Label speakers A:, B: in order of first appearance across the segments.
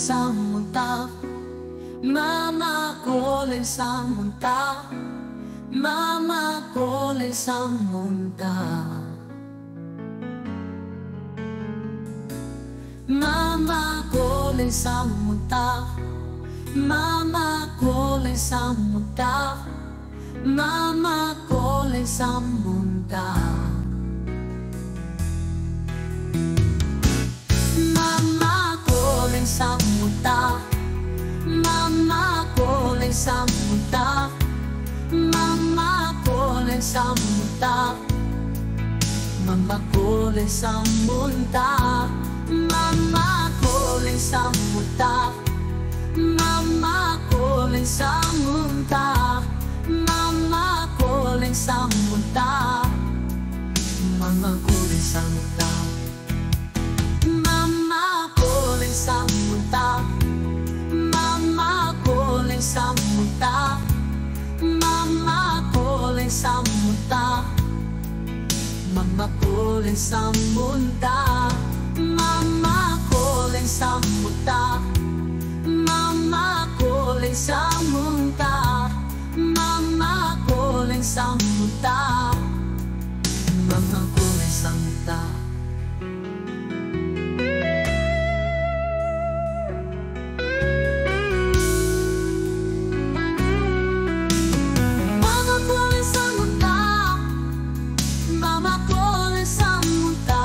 A: sa munta, mama kole sa munta, mama kole sa munta. Mama kole sa munta, mama kole sa munta, mama kole sa munta. Mama kole sa munta, mama kole sa munta, mama kole sa munta, mama kole sa munta, mama kole sa munta, mama kole sa munta, mama kole sa munta, mama kole sa munta. Mama kole sa munta, mama kole sa munta, mama kole sa munta, mama kole sa munta, mama kole sa munta, mama kole sa munta, mama kole sa munta, mama kole sa munta. Mama kole sa munta, mama kole sa munta,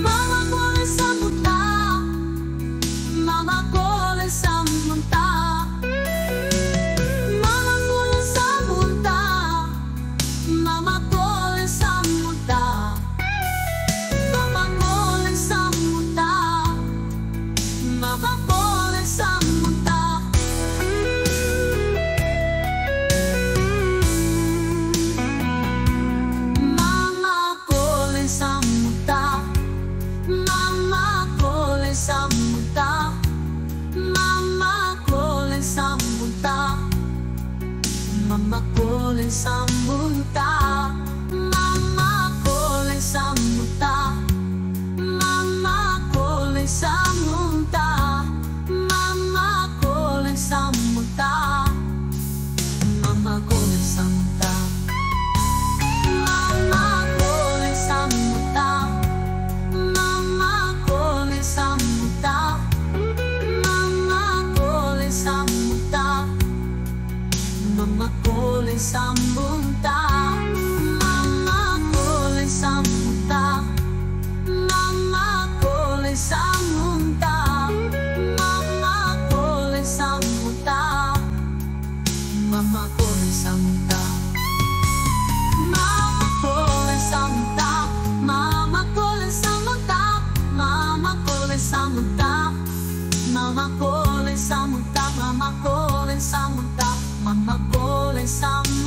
A: mama kole sa munta, mama kole sa munta, mama kole sa munta, mama kole sa munta, mama kole sa munta, mama kole sa munta, mama kole sa munta, mama kole sa munta, mama kole sa munta, mama kole sa munta, mama kole sa munta, mama kole sa munta, mama kole sa munta, mama kole sa munta, mama kole sa munta, mama kole sa munta, mama kole sa munta.